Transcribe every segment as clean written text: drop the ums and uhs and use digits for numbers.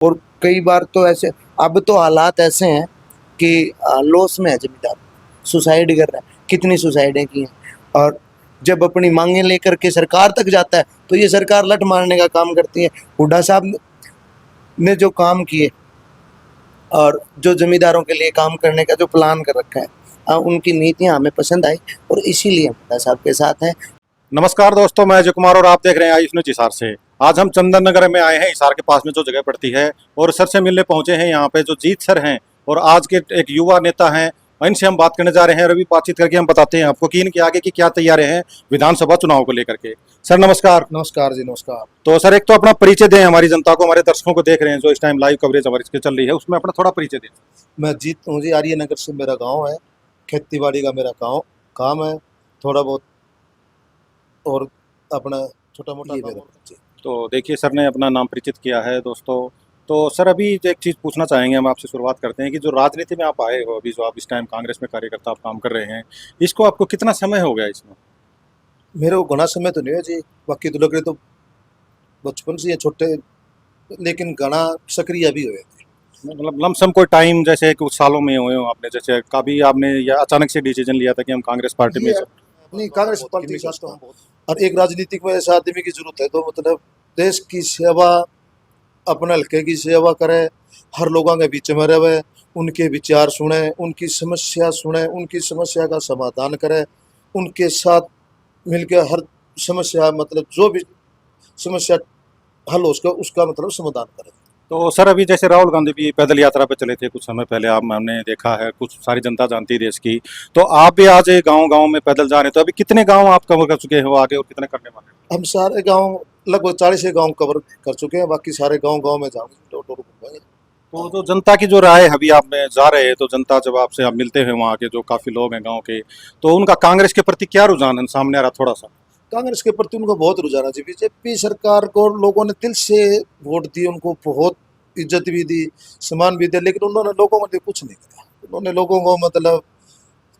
और कई बार तो ऐसे, अब तो हालात ऐसे हैं कि लॉस में है जमींदार, सुसाइड कर रहा है, कितनी सुसाइडें की हैं। और जब अपनी मांगें लेकर के सरकार तक जाता है तो ये सरकार लठ मारने का काम करती है। हुड्डा साहब ने जो काम किए और जो जमींदारों के लिए काम करने का जो प्लान कर रखा है, उनकी नीतियां हमें पसंद आई और इसीलिए हम हुड्डा साहब के साथ हैं। नमस्कार दोस्तों, मैं अजय कुमार और आप देख रहे हैं आयुष न्यूज हिसार से। आज हम चंदन नगर में आए हैं, हिसार के पास में जो जगह पड़ती है, और सर से मिलने पहुंचे हैं यहाँ पे जो जीत सर हैं और आज के एक युवा नेता हैं। इनसे हम बात करने जा रहे हैं और अभी बातचीत करके हम बताते हैं आपको कि इनके आगे की क्या तैयारी है विधानसभा चुनाव को लेकर के। सर नमस्कार। नमस्कार जी, नमस्कार। तो सर एक तो अपना परिचय दें हमारी जनता को, हमारे दर्शकों को देख रहे हैं जो इस टाइम लाइव कवरेज हमारी इसकी चल रही है, उसमें अपना थोड़ा परिचय दें। मैं जीत हूँ जी, आर्य नगर से मेरा गांव है, खेती बाड़ी का मेरा काम है थोड़ा बहुत, और अपना छोटा मोटा मेरा जी। तो देखिए सर ने अपना नाम परिचित किया है दोस्तों। तो सर अभी एक चीज़ पूछना चाहेंगे, हम आपसे शुरुआत करते हैं कि जो राजनीति में आप आए हो, अभी जो आप इस टाइम कांग्रेस में कार्यकर्ता आप काम कर रहे हैं, इसको आपको कितना समय हो गया इसमें? मेरे को घना समय तो नहीं है जी, बाकी तो लग रहे तो बचपन से ये छोटे, लेकिन घना सक्रिय भी हुए थे। मतलब लमसम कोई टाइम जैसे कुछ सालों में हुए हो आपने, जैसे कभी आपने या अचानक से डिसीजन लिया था कि हम कांग्रेस पार्टी में? नहीं, कांग्रेस पार्टी के साथ तो हम बहुत, और एक राजनीतिक में ऐसा आदमी की जरूरत है तो मतलब देश की सेवा, अपने हल्के की सेवा करे, हर लोगों के बीच में रहे, उनके विचार सुने, उनकी समस्या सुने, उनकी समस्या का समाधान करे, उनके साथ मिलकर हर समस्या, मतलब जो भी समस्या हल हो उसका उसका मतलब समाधान करे। तो सर अभी जैसे राहुल गांधी भी पैदल यात्रा पे चले थे कुछ समय पहले, आप हमने देखा है, कुछ सारी जनता जानती है देश की। तो आप भी आज गांव गांव में पैदल जा रहे हैं, तो अभी कितने गांव आप कवर कर चुके हो आगे और कितने करने वाले हैं? हम सारे गांव, लगभग 40 गांव कवर कर चुके हैं, बाकी सारे गांव गांव में जाएंगे, डोर डोर घूमेंगे। तो जो जनता की जो राय है, अभी आप में जा रहे हैं तो जनता जब आपसे आप मिलते हैं वहाँ के जो काफी लोग हैं गांव के, तो उनका कांग्रेस के प्रति क्या रुझान है सामने आ रहा थोड़ा सा? कांग्रेस के प्रति उनको बहुत रुझान है। बीजेपी सरकार को लोगों ने दिल से वोट दी, उनको बहुत इज्जत भी दी, सम्मान भी दिया, लेकिन उन्होंने लोगों के लिए कुछ नहीं करा। उन्होंने लोगों को मतलब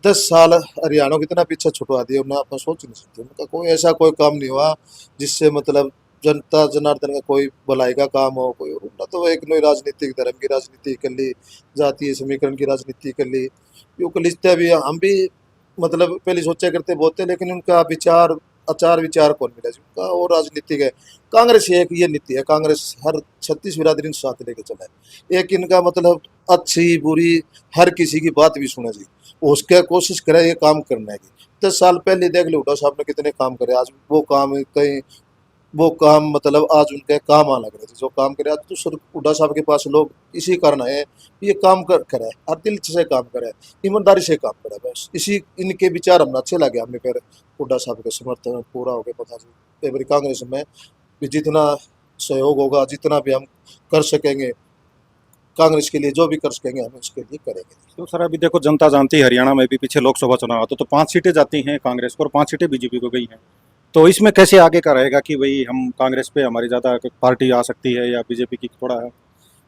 10 साल हरियाणा को इतना पीछे छुटवा दिया, उन्हें आप सोच नहीं सकते। उनका कोई ऐसा कोई काम नहीं हुआ जिससे मतलब जनता जनार्दन का कोई भलाई का काम हो। कोई उनका तो एक नई राजनीतिक, धर्म की राजनीति कर ली, जातीय समीकरण की राजनीति कर ली, यो कर लिखते भी हम भी मतलब पहले सोचा करते बहुत थे, लेकिन उनका विचार आचार विचार कौन मिला जी उनका, और राजनीतिक है। कांग्रेस एक ये नीति है, कांग्रेस हर 36 बिरादरी साथ लेके चला है। एक इनका मतलब अच्छी बुरी हर किसी की बात भी सुने जी, उसके कोशिश करे ये काम करने की। 10 साल पहले देख लो हुड्डा साहब ने कितने काम करे, आज वो काम कहीं, वो काम मतलब आज उनके काम आने लग रहे थे जो काम करे। आज तो सर हुड्डा साहब के पास लोग इसी कारण है, ये काम करे और दिल से काम करे, ईमानदारी से काम करे, बस इसी इनके विचार हमने अच्छे लगे। हमें फिर हुड्डा साहब के समर्थन पूरा हो गया, पता जी एवरी कांग्रेस में भी जितना सहयोग होगा, जितना भी हम कर सकेंगे कांग्रेस के लिए, जो भी कर सकेंगे हम इसके लिए करेंगे। तो सर अभी देखो जनता जानती है, हरियाणा में भी पीछे लोकसभा चुनाव आता तो 5 सीटें जाती हैं कांग्रेस को और 5 सीटें बीजेपी को गई हैं। तो इसमें कैसे आगे का रहेगा कि भाई हम कांग्रेस पे हमारी ज़्यादा पार्टी आ सकती है या बीजेपी की थोड़ा है?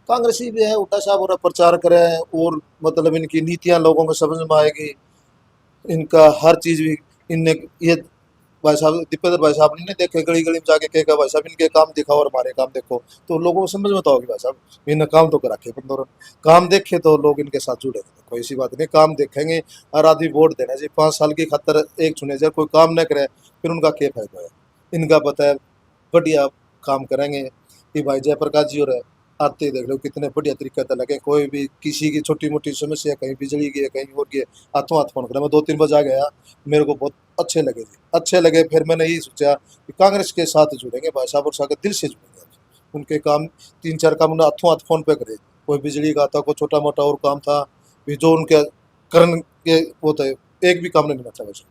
कांग्रेस ही भी है, हुड्डा साहब और प्रचार करे और मतलब इनकी नीतियां लोगों को समझ में आएगी, इनका हर चीज भी इनने ये भाई साहब दीपेंद्र भाई साहब ने देखे, गली गली में जाके कहेगा भाई साहब इनके काम दिखाओ और हमारे काम देखो, तो लोगों को समझ में तो होगी भाई साहब इन्हें काम तो करा के बंदों काम देखे तो लोग इनके साथ जुड़े। कोई ऐसी बात नहीं, काम देखेंगे और आदमी वोट देना चाहिए। 5 साल की खातर एक चुने जाए, कोई काम न करे फिर उनका क्या फायदा है। इनका बताया बढ़िया काम करेंगे कि भाई जयप्रकाश जी और आते ही देख लो कितने बढ़िया तरीके से लगे, कोई भी किसी की छोटी मोटी समस्या, कहीं बिजली की है कहीं और की है, हाथों हाथ फोन करा। मैं 2-3 बजे आ गया, मेरे को बहुत अच्छे लगे जी, अच्छे लगे। फिर मैंने यही सोचा कि कांग्रेस के साथ जुड़ेंगे भाई साहब, और साथ दिल से जुड़ेंगे। उनके काम 3-4 काम उन्होंने हाथों हाथ फोन पे करे, कोई बिजली का था, कोई छोटा मोटा और काम था भी जो उनके करण के वो थे, एक भी काम नहीं मिला था वैसे।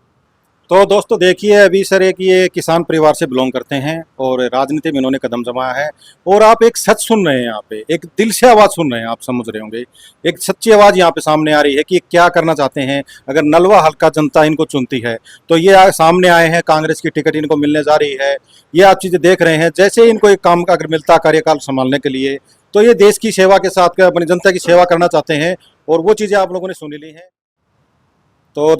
तो दोस्तों देखिए, अभी सर एक ये किसान परिवार से बिलोंग करते हैं और राजनीति में इन्होंने कदम जमाया है, और आप एक सच सुन रहे हैं यहाँ पे, एक दिल से आवाज़ सुन रहे हैं, आप समझ रहे होंगे। एक सच्ची आवाज़ यहाँ पे सामने आ रही है कि ये क्या करना चाहते हैं। अगर नलवा हल्का जनता इनको चुनती है तो ये सामने आए हैं, कांग्रेस की टिकट इनको मिलने जा रही है। ये आप चीज़ें देख रहे हैं। जैसे इनको एक काम अगर मिलता कार्यकाल संभालने के लिए, तो ये देश की सेवा के साथ अपनी जनता की सेवा करना चाहते हैं, और वो चीज़ें आप लोगों ने सुनी ली हैं। तो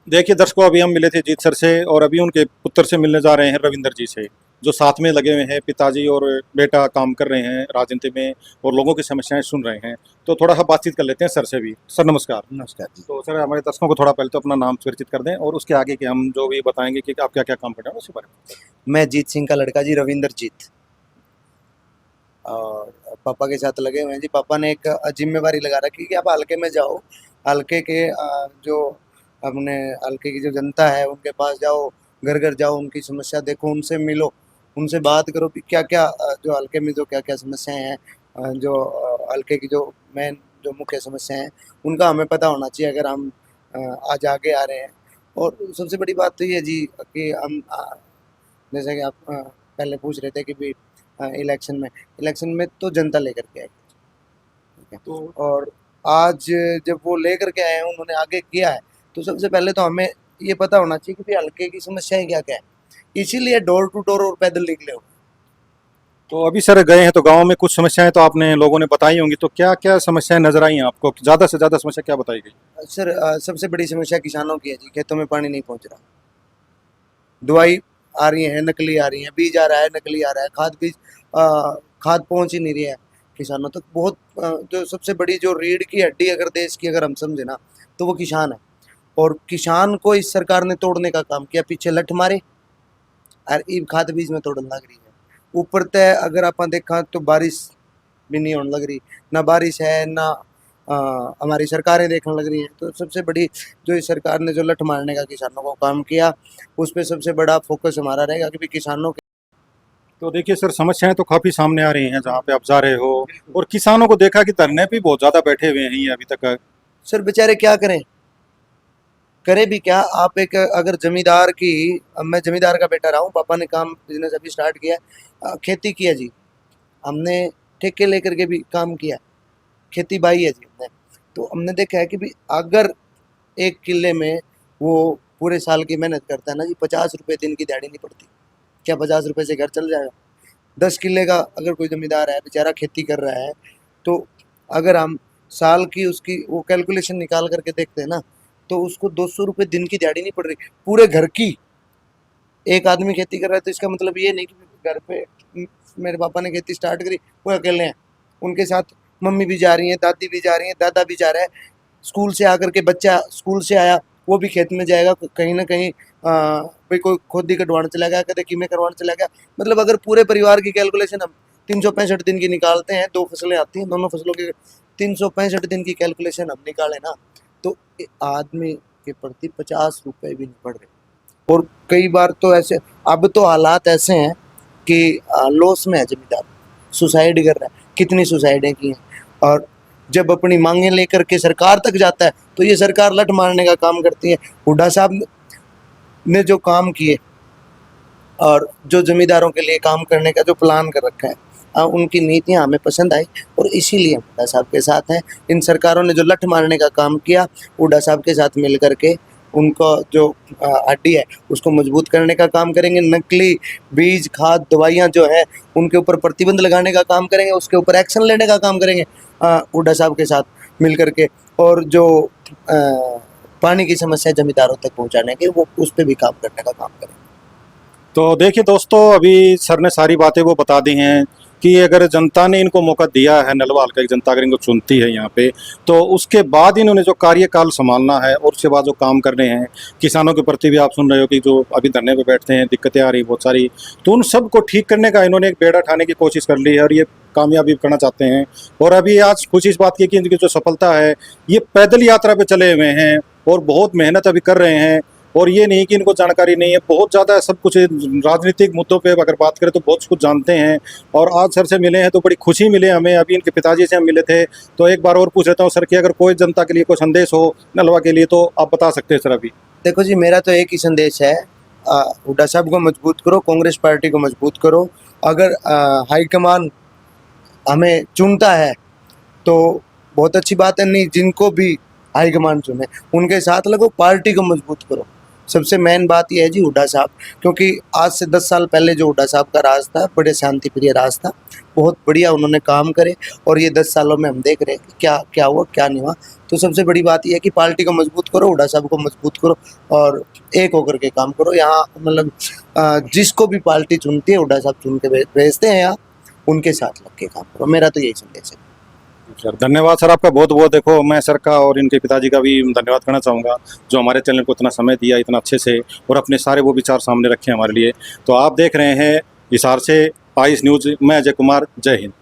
देखिए दर्शकों, अभी हम मिले थे जीत सर से और अभी उनके पुत्र से मिलने जा रहे हैं, रविंदर जी से। जो साथ में लगे हुए हैं, पिताजी और बेटा काम कर रहे हैं राजनीति में और लोगों की समस्याएं सुन रहे हैं। तो थोड़ा सा बातचीत कर लेते हैं सर से भी। सर नमस्कार। नमस्कार जी। तो सर हमारे दर्शकों को थोड़ा पहले तो अपना नाम परिचित कर दें और उसके आगे के हम जो भी बताएंगे कि आप क्या क्या काम कर रहे हैं उसके बारे में। मैं जीत सिंह का लड़का जी, रविंदर जीत। और पापा के साथ लगे हुए हैं जी। पापा ने एक जिम्मेवारी लगा रखी कि आप हल्के में जाओ, हल्के के जो अपने हल्के की जो जनता है उनके पास जाओ, घर घर जाओ, उनकी समस्या देखो, उनसे मिलो, उनसे बात करो कि क्या क्या जो हल्के में जो क्या क्या समस्याएं हैं, जो हल्के की जो मेन जो मुख्य समस्याएं हैं उनका हमें पता होना चाहिए अगर हम आज आगे आ रहे हैं। और सबसे बड़ी बात तो ये है जी कि हम जैसे कि आप पहले पूछ रहे थे कि भी इलेक्शन में तो जनता लेकर के आई, ठीक है। तो और आज जब वो लेकर के आए हैं, उन्होंने आगे किया है, तो सबसे पहले तो हमें ये पता होना चाहिए कि भी हल्के की समस्याएं क्या क्या है, इसीलिए डोर टू डोर और पैदल निकले हो। तो अभी सर गए हैं तो गांव में कुछ समस्याएं तो आपने लोगों ने बताई होंगी, तो क्या क्या समस्याएं नजर आई हैं आपको? ज्यादा से ज्यादा समस्या क्या बताई गई? सर सबसे बड़ी समस्या किसानों की है जी, खेतों में पानी नहीं पहुंच रहा, दवाई आ रही है नकली आ रही है, बीज आ रहा है नकली आ रहा है, खाद पहुंच ही नहीं रही है किसानों तक। बहुत जो सबसे बड़ी जो रीढ़ की हड्डी अगर देश की अगर हम समझे ना, तो वो किसान है। और किसान को इस सरकार ने तोड़ने का काम किया, पीछे लठ मारे और ईब खाद बीज में तोड़न लग रही है। ऊपर तय अगर आप देखा तो बारिश भी नहीं होने लग रही, ना बारिश है ना हमारी सरकारें देखने लग रही हैं। तो सबसे बड़ी जो इस सरकार ने जो लठ मारने का किसानों को काम किया, उस पर सबसे बड़ा फोकस हमारा रहेगा कि भी किसानों के। तो देखिए सर, समस्याएं तो काफी सामने आ रही हैं जहाँ पे आप जा रहे हो, और किसानों को देखा कि धरने पे बहुत ज्यादा बैठे हुए हैं ये अभी तक। सर बेचारे क्या करें, करे भी क्या। आप एक अगर जमींदार की, अब मैं जमींदार का बेटा रहा हूँ, पापा ने काम बिजनेस अभी स्टार्ट किया है, खेती किया जी, हमने ठेके लेकर के भी काम किया, खेती बाई है जी हमने। तो हमने देखा है कि भी अगर एक किले में वो पूरे साल की मेहनत करता है ना जी, 50 रुपये दिन की दिहाड़ी नहीं पड़ती। क्या 50 रुपये से घर चल जाएगा? 10 किले का अगर कोई जमींदार है बेचारा खेती कर रहा है, तो अगर हम साल की उसकी वो कैलकुलेशन निकाल करके देखते हैं ना, तो उसको 200 रुपये दिन की दिहाड़ी नहीं पड़ रही पूरे घर की। एक आदमी खेती कर रहा है तो इसका मतलब ये नहीं कि घर पे मेरे पापा ने खेती स्टार्ट करी वो अकेले हैं, उनके साथ मम्मी भी जा रही हैं, दादी भी जा रही हैं, दादा भी जा रहा है। स्कूल से आकर के बच्चा स्कूल से आया वो भी खेत में जाएगा, कहीं ना कहीं भाई कोई खोदी कटवाने चला गया, कदे कीमे करवाने चला गया। मतलब अगर पूरे परिवार की कैलकुलेशन हम 365 दिन की निकालते हैं, 2 फसलें आती हैं, दोनों फसलों की 365 दिन की कैलकुलेशन हम निकालें ना, तो आदमी के प्रति 50 रुपये भी नहीं पड़ रहे। और कई बार तो ऐसे, अब तो हालात ऐसे हैं कि लॉस में है जमींदार, सुसाइड कर रहा है, कितनी सुसाइडें की हैं। और जब अपनी मांगें लेकर के सरकार तक जाता है तो ये सरकार लठ मारने का काम करती है। हुड्डा साहब ने जो काम किए और जो जमींदारों के लिए काम करने का जो प्लान कर रखा है, उनकी नीतियां हमें पसंद आई और इसीलिए हम हुड्डा साहब के साथ हैं। इन सरकारों ने जो लठ मारने का काम किया, हुड्डा साहब के साथ मिल करके उनको जो हड्डी है उसको मजबूत करने का काम करेंगे। नकली बीज खाद दवाइयाँ जो है उनके ऊपर प्रतिबंध लगाने का काम करेंगे, उसके ऊपर एक्शन लेने का काम करेंगे हुड्डा साहब के साथ मिल करके। और जो पानी की समस्या जमींदारों तक पहुंचाने की, वो उस पर भी काम करने का काम करेंगे। तो देखिए दोस्तों, अभी सर ने सारी बातें वो बता दी हैं कि अगर जनता ने इनको मौका दिया है, नलवा हल्का की जनता अगर इनको चुनती है यहाँ पे, तो उसके बाद इन्होंने जो कार्यकाल संभालना है और उसके बाद जो काम करने हैं किसानों के प्रति भी आप सुन रहे हो कि जो अभी धरने पे बैठते हैं, दिक्कतें आ रही बहुत सारी, तो उन सब को ठीक करने का इन्होंने एक बेड़ा उठाने की कोशिश कर ली है और ये कामयाबी करना चाहते हैं। और अभी आज खुशी इस बात की कि इनकी जो सफलता है, ये पैदल यात्रा पे चले हुए हैं और बहुत मेहनत अभी कर रहे हैं। और ये नहीं कि इनको जानकारी नहीं है, बहुत ज़्यादा सब कुछ राजनीतिक मुद्दों पे अगर बात करें तो बहुत कुछ जानते हैं। और आज सर से मिले हैं तो बड़ी खुशी मिले हमें। अभी इनके पिताजी से हम मिले थे, तो एक बार और पूछ लेता हूँ सर कि अगर कोई जनता के लिए कोई संदेश हो नलवा के लिए तो आप बता सकते हैं सर अभी। देखो जी, मेरा तो एक ही संदेश है, हुड्डा साहब को मजबूत करो, कांग्रेस पार्टी को मजबूत करो। अगर हाईकमान हमें चुनता है तो बहुत अच्छी बात है, नहीं जिनको भी हाईकमान चुने उनके साथ लगो, पार्टी को मजबूत करो। सबसे मेन बात यह है जी हुड्डा साहब, क्योंकि आज से 10 साल पहले जो हुड्डा साहब का राज था बड़े शांति प्रिय राज था, बहुत बढ़िया उन्होंने काम करे, और ये 10 सालों में हम देख रहे हैं कि क्या क्या हुआ क्या नहीं हुआ। तो सबसे बड़ी बात यह है कि पार्टी को मजबूत करो, हुड्डा साहब को मजबूत करो और एक होकर के काम करो। यहाँ मतलब जिसको भी पार्टी चुनती है हुड्डा साहब चुन के भेजते हैं, यहाँ उनके साथ लग के काम करो। मेरा तो यही संदेश है। सर धन्यवाद सर आपका बहुत बहुत। देखो मैं सर का और इनके पिताजी का भी धन्यवाद करना चाहूँगा जो हमारे चैनल को इतना समय दिया, इतना अच्छे से, और अपने सारे वो विचार सामने रखे हमारे लिए। तो आप देख रहे हैं हिसार से 22 न्यूज़, मैं अजय कुमार, जय हिंद।